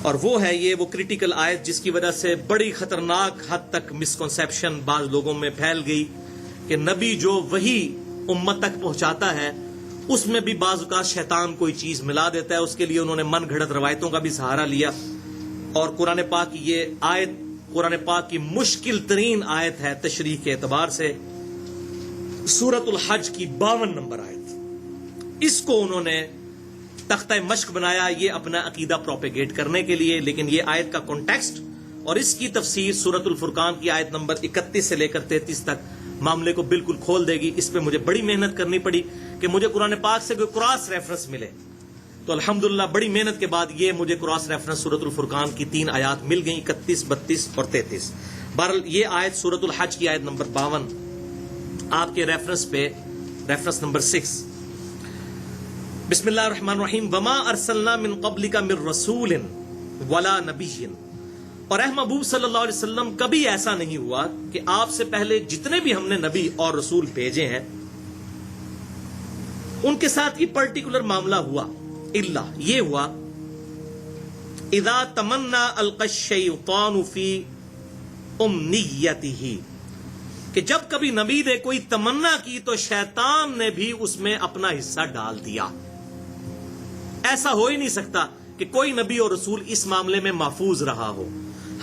اور وہ ہے یہ وہ کریٹیکل آیت جس کی وجہ سے بڑی خطرناک حد تک مسکنسیپشن بعض لوگوں میں پھیل گئی کہ نبی جو وہی امت تک پہنچاتا ہے اس میں بھی بعض اوقات شیطان کوئی چیز ملا دیتا ہے. اس کے لیے انہوں نے من گھڑت روایتوں کا بھی سہارا لیا. اور قرآن پاک کی یہ آیت قرآن پاک کی مشکل ترین آیت ہے تشریح کے اعتبار سے. سورۃ الحج کی 52 نمبر آیت, اس کو انہوں نے تختہ مشق بنایا یہ اپنا عقیدہ پروپیگیٹ کرنے کے لیے. لیکن یہ آیت کا کانٹیکسٹ اور اس کی تفسیر سورۃ الفرقان کی آیت نمبر 31 سے لے کر 33 تک معاملے کو بالکل کھول دے گی. اس پہ مجھے بڑی محنت کرنی پڑی کہ مجھے قرآن پاک سے کوئی کراس ریفرنس ملے. تو الحمدللہ بڑی محنت کے بعد یہ مجھے کراس ریفرنس سورۃ الفرقان کی 3 آیات مل گئیں, 31, 32 اور 33. بہرحال یہ آیت سورۃ الحج کی آیت نمبر 52 آپ کے ریفرنس پہ ریفرنس نمبر 6. بسم اللہ الرحمن الرحیم. وما ارسلنا من قبلک من رسول ولا نبی. اور اے محبوب صلی اللہ علیہ وسلم کبھی ایسا نہیں ہوا کہ آپ سے پہلے جتنے بھی ہم نے نبی اور رسول بھیجے ہیں ان کے ساتھ یہ پرٹیکولر معاملہ ہوا. الا یہ ہوا اذا تمنا القى الشیطان فی امنیتہ, کہ جب کبھی نبی نے کوئی تمنا کی تو شیطان نے بھی اس میں اپنا حصہ ڈال دیا. ایسا ہو ہی نہیں سکتا کہ کوئی نبی اور رسول اس معاملے میں محفوظ رہا ہو.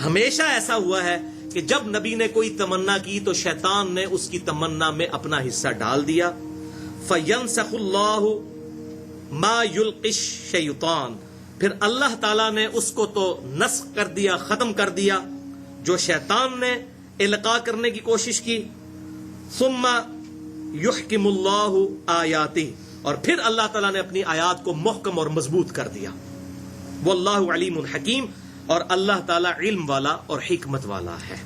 ہمیشہ ایسا ہوا ہے کہ جب نبی نے کوئی تمنا کی تو شیطان نے اس کی تمنا میں اپنا حصہ ڈال دیا. فَيَنْسَخُ اللَّهُ مَا يُلْقِي الشَّيْطَانُ, پھر اللہ تعالیٰ نے اس کو تو نسخ کر دیا, ختم کر دیا جو شیطان نے القاء کرنے کی کوشش کی. ثُمَّ يُحْكِمُ اللَّهُ آيَاتِهِ, اور پھر اللہ تعالیٰ نے اپنی آیات کو محکم اور مضبوط کر دیا. وَاللَّهُ عَلِيمٌ حَكِيمٌ, اور اللہ تعالیٰ علم والا اور حکمت والا ہے.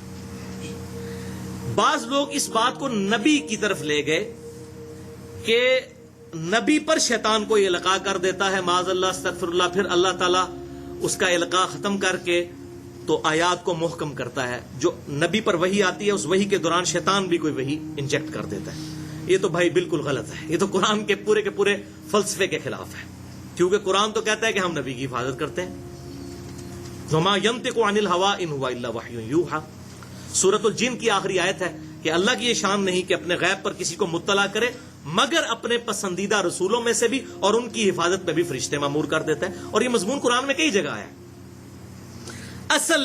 بعض لوگ اس بات کو نبی کی طرف لے گئے کہ نبی پر شیطان کو یہ القاء کر دیتا ہے, معاذ اللہ استغفر اللہ, پھر اللہ تعالیٰ اس کا القاء ختم کر کے تو آیات کو محکم کرتا ہے. جو نبی پر وحی آتی ہے اس وحی کے دوران شیطان بھی کوئی وحی انجیکٹ کر دیتا ہے. یہ تو بھائی بالکل غلط ہے. یہ تو قرآن کے پورے فلسفے کے خلاف ہے, کیونکہ قرآن تو کہتا ہے کہ ہم نبی کی حفاظت کرتے ہیں. وما ينطق عن الهوى ان هو الا وحی یوحى. سورۃ الجن کی آخری آیت ہے کہ اللہ کی یہ شان نہیں کہ اپنے غیب پر کسی کو مطلع کرے مگر اپنے پسندیدہ رسولوں میں سے بھی, اور ان کی حفاظت پہ بھی فرشتے مامور کر دیتا ہے. اور یہ مضمون قرآن میں کئی جگہ ہے. اصل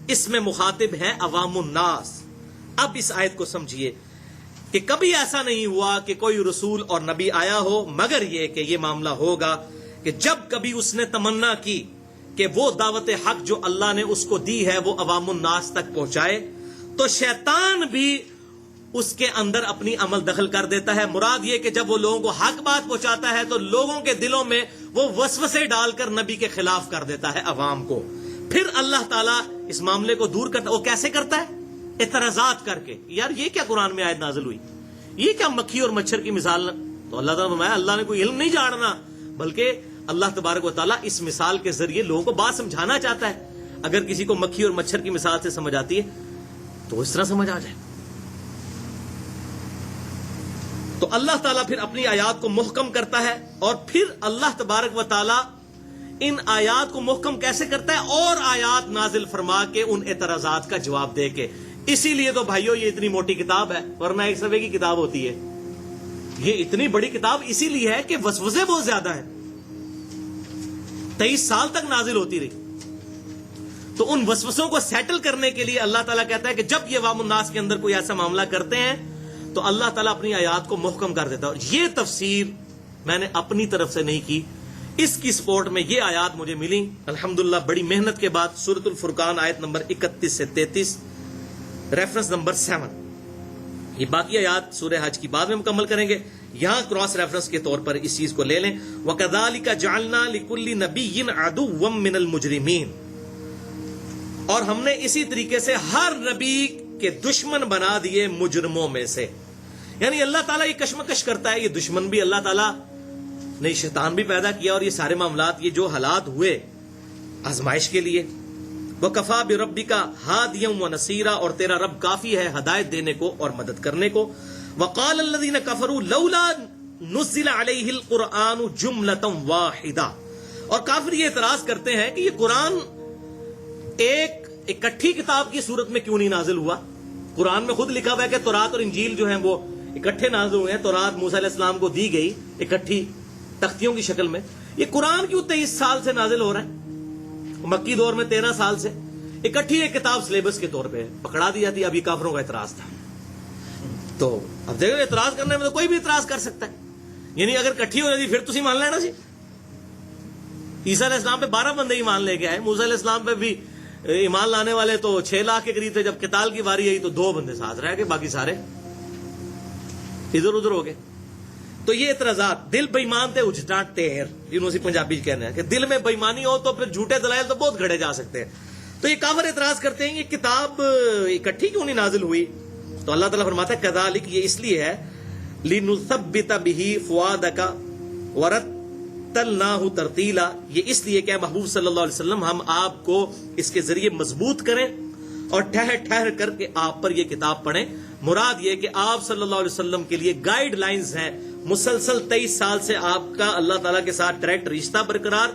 اس میں مخاطب ہے عوام الناس. اب اس آیت کو سمجھیے کہ کبھی ایسا نہیں ہوا کہ کوئی رسول اور نبی آیا ہو, مگر یہ کہ یہ معاملہ ہوگا کہ جب کبھی اس نے تمنا کی کہ وہ دعوت حق جو اللہ نے اس کو دی ہے وہ عوام الناس تک پہنچائے تو شیطان بھی اس کے اندر اپنی عمل دخل کر دیتا ہے. مراد یہ کہ جب وہ لوگوں کو حق بات پہنچاتا ہے تو لوگوں کے دلوں میں وہ وسوسے ڈال کر نبی کے خلاف کر دیتا ہے عوام کو. پھر اللہ تعالیٰ اس معاملے کو دور کرتا ہے. وہ کیسے کرتا ہے؟ اعتراضات کر کے. یار یہ کیا قرآن میں آیت نازل ہوئی, یہ کیا مکھی اور مچھر کی مثال. تو اللہ تعالیٰ نے فرمایا اللہ نے کوئی علم نہیں جاننا, بلکہ اللہ تبارک و تعالیٰ اس مثال کے ذریعے لوگوں کو بات سمجھانا چاہتا ہے. اگر کسی کو مکھی اور مچھر کی مثال سے سمجھ آتی ہے تو اس طرح سمجھ آ جائے. تو اللہ تعالیٰ پھر اپنی آیات کو محکم کرتا ہے, اور پھر اللہ تبارک و تعالیٰ ان آیات کو محکم کیسے کرتا ہے, اور آیات نازل فرما کے ان اعتراضات کا جواب دے کے. اسی لیے تو بھائیو یہ اتنی موٹی کتاب ہے, ورنہ ایک صفحے کی کتاب ہوتی ہے. یہ اتنی بڑی کتاب اسی لیے ہے کہ وسوسے بہت زیادہ ہیں. 23 سال تک نازل ہوتی رہی. تو ان وسوسوں کو سیٹل کرنے کے لیے اللہ تعالیٰ کہتا ہے کہ جب یہ عوام الناس کے اندر کوئی ایسا معاملہ کرتے ہیں تو اللہ تعالیٰ اپنی آیات کو محکم کر دیتا ہے. یہ تفسیر میں نے اپنی طرف سے نہیں کی, اس کی سپورٹ میں یہ آیات مجھے ملی الحمدللہ بڑی محنت کے بعد. سورۃ الفرقان آیت نمبر 31 سے 33, ریفرنس نمبر 7. یہ باقی آیات سورہ حج کی بعد میں مکمل کریں گے. یہاں کراس ریفرنس کے طور پر اس چیز کو لے لیں. وَكَذَلِكَ جَعَلْنَا لِكُلِّ نَبِيٍّ عَدُوًّا مِّنَ الْمُجْرِمِينَ, اور ہم نے اسی طریقے سے ہر نبی کے دشمن بنا دیے مجرموں میں سے. یعنی اللہ تعالیٰ یہ کشمکش کرتا ہے. یہ دشمن بھی اللہ تعالیٰ نے شیطان بھی پیدا کیا, اور یہ سارے معاملات یہ جو حالات ہوئے آزمائش کے لیے. وَكَفَى بِرَبِّكَ هَادِيًا وَنَصِيرًا, اور تیرا رب کافی ہے ہدایت دینے کو اور مدد کرنے کو. وَقَالَ الَّذِينَ كَفَرُوا لَوْلَا نُزِّلَ عَلَيْهِ الْقُرْآنُ جُمْلَةً وَاحِدَةً, اور کافر یہ اعتراض کرتے ہیں کہ یہ قرآن ایک اکٹھی کتاب کی صورت میں کیوں نہیں نازل ہوا؟ قرآن میں خود لکھا ہوا ہے کہ تورات اور انجیل جو ہیں وہ اکٹھے نازل ہوئے ہیں. تورات موسیٰ علیہ السلام کو دی گئی اکٹھی تختیوں کی شکل میں. یہ قرآن کیوں 23 سال سے نازل ہو رہا ہے؟ مکی دور میں 13 سال سے اکٹھی ایک کتاب سلیبس کے طور پہ پکڑا دی جاتی. اب یہ کافروں کا اعتراض تھا. تو اب دیکھو اعتراض کرنے میں تو کوئی بھی اعتراض کر سکتا ہے. یعنی اگر اکٹھی ہو جاتی پھر تسی مان لینا جی. عیسیٰ علیہ السلام پہ 12 بندے ایمان لے کے آئے. موسیٰ علیہ السلام پہ بھی ایمان لانے والے تو 6 لاکھ کے قریب تھے. جب قتال کی باری آئی تو 2 بندے ساتھ رہ گئے, باقی سارے ادھر ادھر ہو گئے. تو یہ اعتراضات دل بےمان تھے اجٹاٹ تیر جنہوں سے پنجابی کہنا ہے کہ دل میں بےمانی ہو تو پھر جھوٹے دلائل تو بہت گھڑے جا سکتے ہیں. تو یہ کافر اعتراض کرتے ہیں یہ کتاب اکٹھی کیوں نہیں نازل ہوئی؟ تو اللہ تعالیٰ فرماتا ہے کذالک, یہ اس لیے ہے لنثبت بہ فؤادک ورتلناہ ترتیلا, یہ اس لیے کہ محبوب صلی اللہ علیہ وسلم ہم آپ کو اس کے ذریعے مضبوط کریں اور ٹھہر ٹھہر کر کے آپ پر یہ کتاب پڑھیں. مراد یہ کہ آپ صلی اللہ علیہ وسلم کے لیے گائیڈ لائنز ہیں. مسلسل 23 سال سے آپ کا اللہ تعالیٰ کے ساتھ ڈائریکٹ رشتہ برقرار,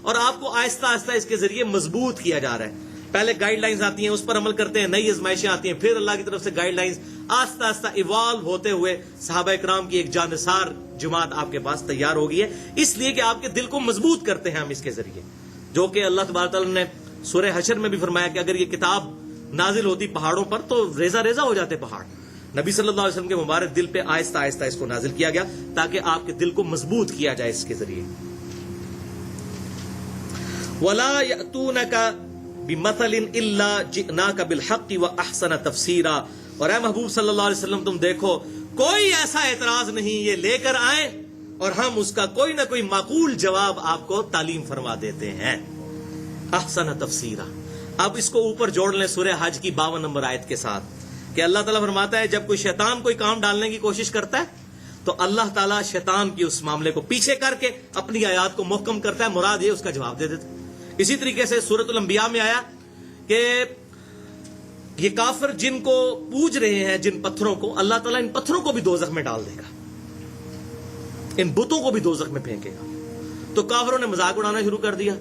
اور آپ کو آہستہ آہستہ اس کے ذریعے مضبوط کیا جا رہا ہے. پہلے گائیڈ لائنز آتی ہیں, اس پر عمل کرتے ہیں, نئی آزمائشیں آتی ہیں, پھر اللہ کی طرف سے گائیڈ لائنز آہستہ آہستہ ایوالو ہوتے ہوئے صحابہ کرام کی ایک جانثار جماعت آپ کے پاس تیار ہو گئی ہے. اس لیے کہ آپ کے دل کو مضبوط کرتے ہیں ہم اس کے ذریعے, جو کہ اللہ تبارک تعالیٰ نے سورہ حشر میں بھی فرمایا کہ اگر یہ کتاب نازل ہوتی پہاڑوں پر تو ریزہ ریزہ ہو جاتے پہاڑ. نبی صلی اللہ علیہ وسلم کے مبارک دل پہ آہستہ آہستہ اس کو نازل کیا گیا تاکہ آپ کے دل کو مضبوط کیا جائے اس کے ذریعے. وَلَا يَأْتُونَكَ بِمَثَلٍ إِلَّا جِئْنَاكَ بِالْحَقِّ وَأَحْسَنَ تَفْسِيرًا, اور اے محبوب صلی اللہ علیہ وسلم تم دیکھو کوئی ایسا اعتراض نہیں یہ لے کر آئیں اور ہم اس کا کوئی نہ کوئی معقول جواب آپ کو تعلیم فرما دیتے ہیں. احسن تفسیرا. اب اس کو اوپر جوڑ لیں سورہ حج کی 52 نمبر آیت کے ساتھ کہ اللہ تعالیٰ فرماتا ہے جب کوئی شیطان کوئی کام ڈالنے کی کوشش کرتا ہے تو اللہ تعالیٰ شیطان کی اس معاملے کو پیچھے کر کے اپنی آیات کو محکم کرتا ہے. مراد یہ اس کا جواب دے دیتا ہے. اسی طریقے سے سورۃ الانبیاء میں آیا کہ یہ کافر جن کو پوج رہے ہیں جن پتھروں کو, اللہ تعالیٰ ان پتھروں کو بھی دوزخ میں ڈال دے گا, ان بتوں کو بھی دوزخ میں پھینکے گا. تو کافروں نے مذاق اڑانا شروع کر دیا.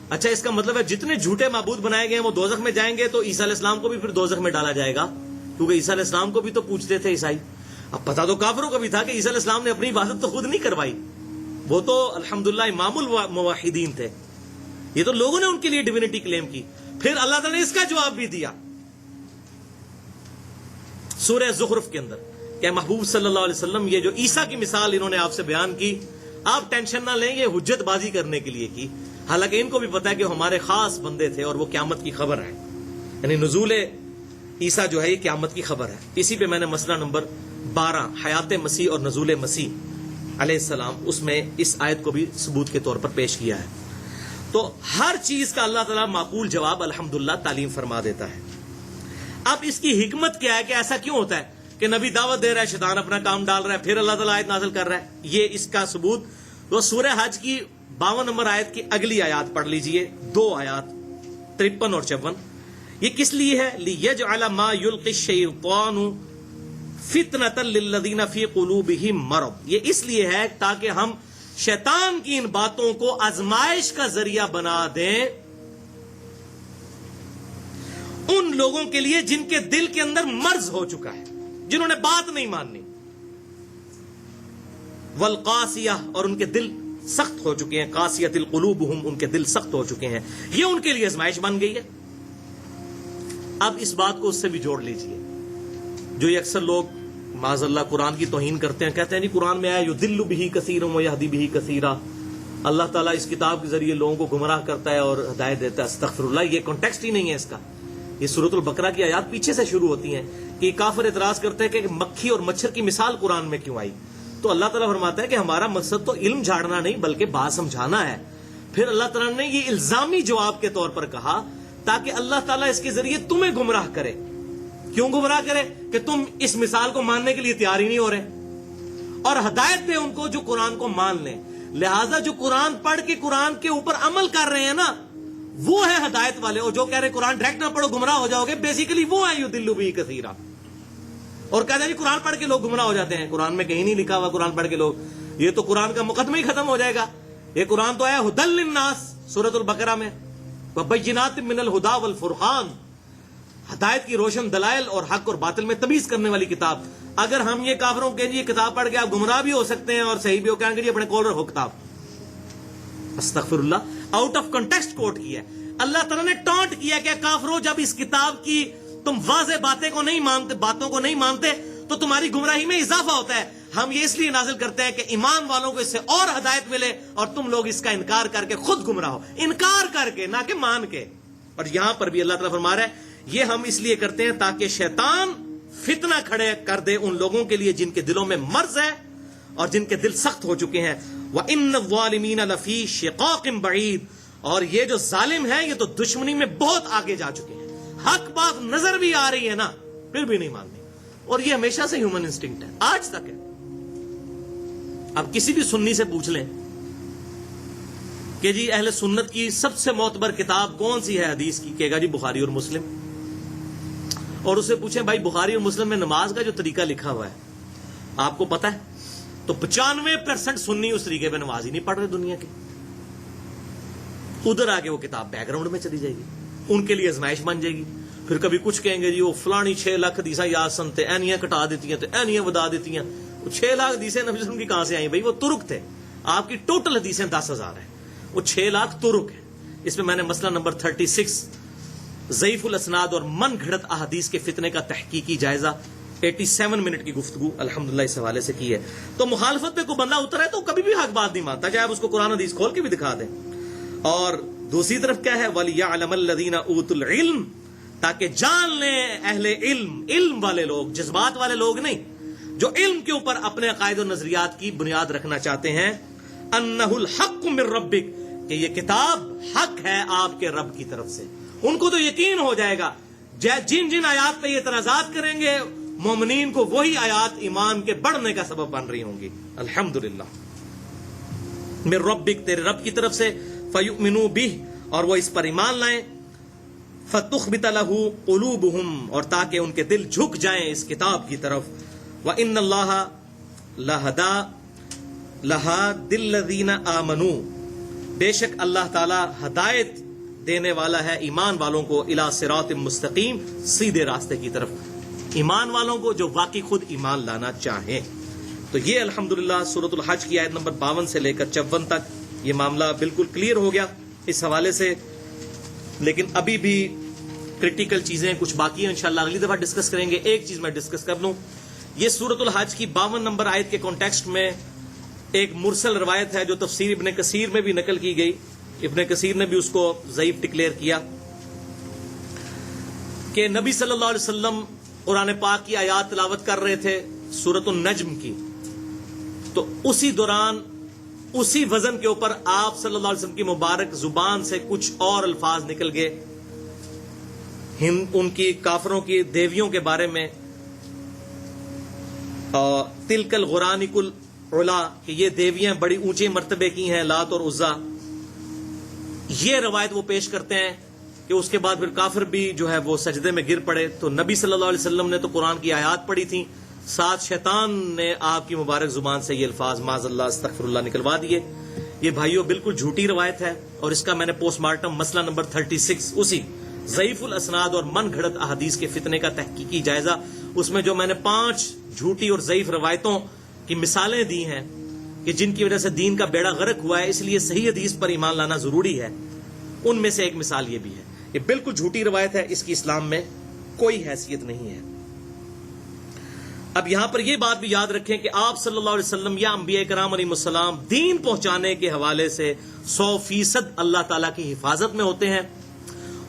اچھا اس کا مطلب ہے جتنے جھوٹے معبود بنائے گئے ہیں وہ دوزخ میں جائیں گے, تو عیسیٰ علیہ السلام کو بھی پھر دوزخ میں ڈالا جائے گا کیونکہ عیسیٰ علیہ السلام کو بھی تو پوچھتے تھے عیسائی. اب پتا تو کافروں کو بھی تھا کہ عیسیٰ علیہ السلام نے اپنی عبادت تو خود نہیں کروائی, وہ تو الحمدللہ امام الموحدین تھے, یہ تو لوگوں نے ان کے لیے ڈیوینٹی کلیم کی. پھر اللہ تعالیٰ نے اس کا جواب بھی دیا سورہ زخرف کے اندر کہ محبوب صلی اللہ علیہ وسلم یہ جو عیسیٰ کی مثال انہوں نے آپ سے بیان کی, آپ ٹینشن نہ لیں, یہ حجت بازی کرنے کے لیے کی. حالانکہ ان کو بھی پتا ہے کہ ہمارے خاص بندے تھے اور وہ قیامت کی خبر ہے, یعنی نزول عیسیٰ جو ہے یہ قیامت کی خبر ہے. اسی پہ میں نے مسئلہ نمبر 12 حیات مسیح اور نزول مسیح علیہ السلام, اس میں اس آیت کو بھی ثبوت کے طور پر پیش کیا ہے. تو ہر چیز کا اللہ تعالیٰ معقول جواب الحمدللہ تعلیم فرما دیتا ہے. اب اس کی حکمت کیا ہے کہ ایسا کیوں ہوتا ہے کہ نبی دعوت دے رہا ہے, شیطان اپنا کام ڈال رہا ہے, پھر اللہ تعالیٰ آیت نازل کر رہا ہے. یہ اس کا ثبوت وہ سورہ حج کی 52 نمبر آیت کی اگلی آیات پڑھ لیجئے, 2 آیات 53 اور 54. یہ کس لیے ہے؟ لِيَجْعَلَ مَا يُلْقِ الشَّيْطَانُ فِتْنَةً لِلَّذِينَ فِي قُلُوبِهِم مَرَضٌ. یہ اس لیے ہے تاکہ ہم شیطان کی ان باتوں کو آزمائش کا ذریعہ بنا دیں ان لوگوں کے لیے جن کے دل کے اندر مرض ہو چکا ہے, جنہوں نے بات نہیں ماننی. والقاسیہ, اور ان کے دل سخت ہو چکے ہیں, قاسیۃ القلوبہم, ان کے دل سخت ہو چکے ہیں. یہ ان کے لیے آزمائش بن گئی ہے. اب اس بات کو اس سے بھی جوڑ لیجئے, جو یہ اکثر لوگ معاذ اللہ قرآن کی توہین کرتے ہیں, کہتے ہیں نہیں قرآن میں آیا یضل بہ کثیر ویہدی بہ کثیرا, اللہ تعالیٰ اس کتاب کے ذریعے لوگوں کو گمراہ کرتا ہے اور ہدایت دیتا ہے. استغفر اللہ, یہ کانٹیکسٹ ہی نہیں ہے اس کا. یہ سورۃ البقرہ کی آیات پیچھے سے شروع ہوتی ہیں کہ کافر اعتراض کرتے ہیں کہ مکھی اور مچھر کی مثال قرآن میں کیوں آئی. تو اللہ تعالیٰ فرماتا ہے کہ ہمارا مقصد تو علم جھاڑنا نہیں بلکہ بات سمجھانا ہے. پھر اللہ تعالیٰ نے یہ الزامی جواب کے طور پر کہا تاکہ اللہ تعالیٰ اس کے ذریعے تمہیں گمراہ کرے. کیوں گمراہ کرے؟ کہ تم اس مثال کو ماننے کے لیے تیار ہی نہیں ہو رہے, اور ہدایت دے ان کو جو قرآن کو مان لیں. لہٰذا جو قرآن پڑھ کے قرآن کے اوپر عمل کر رہے ہیں نا, وہ ہے ہدایت والے. اور جو کہہ رہے قرآن ڈائریکٹ نہ پڑھو گمراہ ہو جاؤ گے, بیسیکلی وہ ہے یضل بہ کثیرا. اور کہتے ہیں جی قرآن پڑھ کے لوگ گمراہ ہو جاتے ہیں. قرآن میں کہیں نہیں لکھا ہوا قرآن پڑھ کے لوگ, یہ تو قرآن کا مقدمہ ہی ختم ہو جائے گا یہ قرآن تو آیا ہدل للناس سورۃ البقرہ میں، وبینات من الہدی والفرقان، ہدایت کی روشن دلائل اور حق اور باطل میں تمیز کرنے والی کتاب۔ اگر ہم یہ کافروں کے یہ کتاب پڑھ کے آپ گمراہ بھی ہو سکتے ہیں اور صحیح بھی ہو، کہیں گے جی اپنے کال رکھو کتاب۔ استغفر اللہ، آؤٹ آف کنٹیکسٹ کوٹ کیا ہے۔ اللہ تعالیٰ نے ٹانٹ کیا کہ کافروں جب اس کتاب کی تم واضح باتوں کو نہیں مانتے تو تمہاری گمراہی میں اضافہ ہوتا ہے۔ ہم یہ اس لیے نازل کرتے ہیں کہ ایمان والوں کو اس سے اور ہدایت ملے اور تم لوگ اس کا انکار کر کے خود گمراہ ہو، انکار کر کے نہ کہ مان کے۔ اور یہاں پر بھی اللہ تعالیٰ فرما رہا ہے یہ ہم اس لیے کرتے ہیں تاکہ شیطان فتنہ کھڑے کر دے ان لوگوں کے لیے جن کے دلوں میں مرض ہے اور جن کے دل سخت ہو چکے ہیں۔ وَإِنَّ الظَّالِمِينَ لَفِي شِقَاقٍ بَعِيدٍ، اور یہ جو ظالم ہیں یہ تو دشمنی میں بہت آگے جا چکے ہیں۔ حق بات نظر بھی آ رہی ہے نا، پھر بھی نہیں مانتے، اور یہ ہمیشہ سے ہیومن انسٹنکٹ ہے، آج تک ہے۔ اب کسی بھی سنی سے پوچھ لیں کہ جی اہل سنت کی سب سے معتبر کتاب کون سی ہے حدیث کی، کہے گا جی بخاری اور مسلم۔ اور اسے پوچھیں بھائی بخاری اور مسلم میں نماز کا جو طریقہ لکھا ہوا ہے آپ کو پتا ہے؟ تو 95% سنی اس طریقے پہ نماز ہی نہیں پڑھ رہے دنیا کے۔ ادھر آگے وہ کتاب بیک گراؤنڈ میں چلی جائے گی، ان کے لیے آزمائش بن جائے گی۔ پھر کبھی کچھ کہیں گے جی وہ فلانی 6 لاکھ حدیثاں یاد سنتے، اینیاں کٹا دیتی ہیں تو اینیاں ودا دیتی ہیں۔ وہ 6 لاکھ حدیثیں نبی صلی اللہ علیہ وسلم کی کہاں سے آئیں بھائی؟ وہ ترک تھے، آپ کی ٹوٹل حدیثیں 10,000 ہیں، وہ 6 لاکھ ترک ہیں۔ اس میں نے مسئلہ نمبر 36 ضعیف الاسناد اور من گھڑت احادیث کے فتنے کا تحقیقی جائزہ 87 منٹ کی گفتگو الحمدللہ اس حوالے سے کی ہے۔ تو مخالفت پہ کوئی بندہ اترا ہے تو کبھی بھی حق بات نہیں مانتا، چاہے آپ اس کو قرآن حدیث کھول کے بھی دکھا دیں۔ اور دوسری طرف کیا ہے؟ وَلِيَعْلَمَ الَّذِينَ أُوتُوا الْعِلْمَ، تاکہ جان لیں اہل علم، علم والے لوگ، جذبات والے لوگ نہیں، جو علم کے اوپر اپنے عقائد و نظریات کی بنیاد رکھنا چاہتے ہیں، أَنَّهُ الْحَقُّ مِن رَبِّكَ، کہ یہ کتاب حق ہے آپ کے رب کی طرف سے۔ ان کو تو یقین ہو جائے گا، جن جن آیات پہ یہ اعتراضات کریں گے مومنین کو وہی آیات ایمان کے بڑھنے کا سبب بن رہی ہوں گی۔ الحمدللہ من ربک، تیرے رب کی طرف سے، فیؤمنوا بہ، اور وہ اس پر ایمان لائیں، فتخبت لہ قلوبہم، اور تاکہ ان کے دل جھک جائیں اس کتاب کی طرف۔ وان اللہ لہادی الذین آمنوا، بے شک اللہ تعالی ہدایت دینے والا ہے ایمان والوں کو، الی صراط مستقیم، سیدھے راستے کی طرف، ایمان والوں کو جو واقعی خود ایمان لانا چاہیں۔ تو یہ الحمدللہ سورۃ الحج کی آیت نمبر 52 سے لے کر 54 تک یہ معاملہ بالکل کلیئر ہو گیا اس حوالے سے۔ لیکن ابھی بھی کریٹیکل چیزیں کچھ باقی ہیں، انشاءاللہ اگلی دفعہ ڈسکس کریں گے۔ ایک چیز میں ڈسکس کر لوں، یہ سورۃ الحج کی 52 نمبر آیت کے کانٹیکسٹ میں ایک مرسل روایت ہے جو تفسیر ابن کثیر میں بھی نقل کی گئی، ابن کثیر نے بھی اس کو ضعیف ڈکلیئر کیا، کہ نبی صلی اللہ علیہ وسلم قرآن پاک کی آیات تلاوت کر رہے تھے سورۃ النجم کی، تو اسی دوران اسی وزن کے اوپر آپ صلی اللہ علیہ وسلم کی مبارک زبان سے کچھ اور الفاظ نکل گئے ان کی کافروں کی دیویوں کے بارے میں، تلک الغرانق العلا، کہ یہ دیویاں بڑی اونچے مرتبے کی ہیں، لات اور عزا۔ یہ روایت وہ پیش کرتے ہیں کہ اس کے بعد پھر کافر بھی جو ہے وہ سجدے میں گر پڑے، تو نبی صلی اللہ علیہ وسلم نے تو قرآن کی آیات پڑھی تھیں، ساتھ شیطان نے آپ کی مبارک زبان سے یہ الفاظ معاذ اللہ استغفر اللہ نکلوا دیے۔ یہ بھائیوں بالکل جھوٹی روایت ہے، اور اس کا میں نے پوسٹ مارٹم مسئلہ نمبر 36 اسی ضعیف الاسناد اور من گھڑت احادیث کے فتنے کا تحقیقی جائزہ، اس میں جو میں نے 5 جھوٹی اور ضعیف روایتوں کی مثالیں دی ہیں کہ جن کی وجہ سے دین کا بیڑا غرق ہوا ہے، اس لیے صحیح حدیث پر ایمان لانا ضروری ہے، ان میں سے ایک مثال یہ بھی ہے۔ یہ بالکل جھوٹی روایت ہے، اس کی اسلام میں کوئی حیثیت نہیں ہے۔ اب یہاں پر یہ بات بھی یاد رکھیں کہ آپ صلی اللہ علیہ وسلم یا انبیاء کرام علیہ السلام دین پہنچانے کے حوالے سے 100% اللہ تعالیٰ کی حفاظت میں ہوتے ہیں،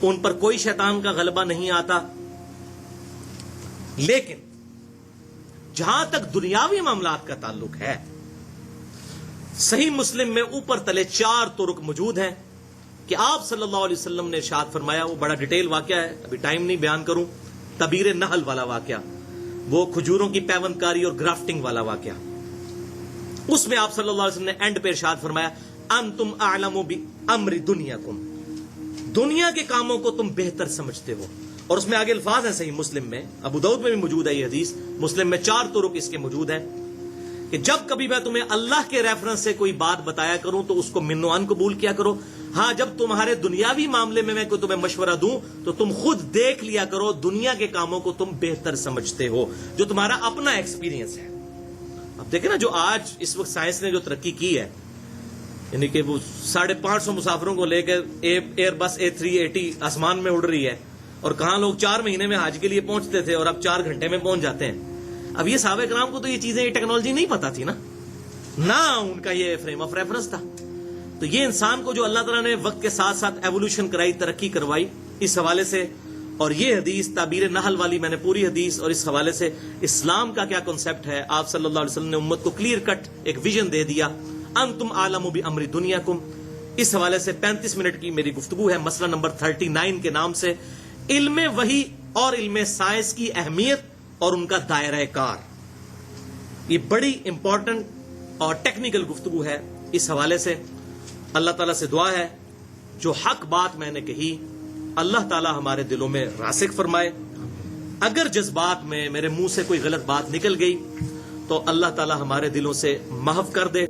ان پر کوئی شیطان کا غلبہ نہیں آتا۔ لیکن جہاں تک دنیاوی معاملات کا تعلق ہے، صحیح مسلم میں اوپر تلے 4 طرق موجود ہیں کہ آپ صلی اللہ علیہ وسلم نے ارشاد فرمایا، وہ بڑا ڈیٹیل واقعہ ہے، ابھی ٹائم نہیں بیان کروں، تبیر نحل والا واقعہ، وہ کھجوروں کی پیوند کاری اور گرافٹنگ والا واقعہ، اس میں آپ صلی اللہ علیہ وسلم نے اینڈ پہ ارشاد فرمایا، انتم اعلم بامر دنیاکم، دنیا کے کاموں کو تم بہتر سمجھتے ہو۔ اور اس میں آگے الفاظ ہیں صحیح مسلم میں، ابو داؤد میں بھی موجود ہے یہ حدیث، مسلم میں 4 طرق اس کے موجود ہیں کہ جب کبھی میں تمہیں اللہ کے ریفرنس سے کوئی بات بتایا کروں تو اس کو من و عن قبول کیا کرو. ہاں جب تمہارے دنیاوی معاملے میں کوئی تمہیں مشورہ دوں تو تم خود دیکھ لیا کرو دنیا کے کاموں کو تم بہتر سمجھتے ہو جو تمہارا اپنا ایکسپیرینس ہے. اب دیکھیں نا جو آج اس وقت سائنس نے جو ترقی کی ہے، یعنی کہ وہ 550 مسافروں کو لے کے ایئر بس A380 آسمان میں اڑ رہی ہے، اور کہاں لوگ 4 مہینے میں حج کے لیے پہنچتے تھے اور اب 4 گھنٹے میں پہنچ جاتے ہیں. اب یہ صحابہ کرام کو تو یہ چیزیں، یہ ٹیکنالوجی نہیں پتا تھی نہ ان کا یہ فریم آف ریفرنس تھا. تو یہ انسان کو جو اللہ تعالیٰ نے وقت کے ساتھ ساتھ ایوولوشن کرائی، ترقی کروائی، اس حوالے سے. اور یہ حدیث تعبیر نحل والی میں نے پوری حدیث اور اس حوالے سے اسلام کا کیا کنسپٹ ہے، آپ صلی اللہ علیہ وسلم نے امت کو کلیئر کٹ ایک ویژن دے دیا. انتم عالم بامر دنیاکم، اس حوالے سے 35 منٹ کی میری گفتگو ہے مسئلہ نمبر 39 کے نام سے، علم وحی اور علم سائنس کی اہمیت اور ان کا دائرہ کار. یہ بڑی امپورٹنٹ اور ٹیکنیکل گفتگو ہے. اس حوالے سے اللہ تعالیٰ سے دعا ہے جو حق بات میں نے کہی اللہ تعالیٰ ہمارے دلوں میں راسخ فرمائے. اگر جذبات میں میرے منہ سے کوئی غلط بات نکل گئی تو اللہ تعالیٰ ہمارے دلوں سے محو کر دے.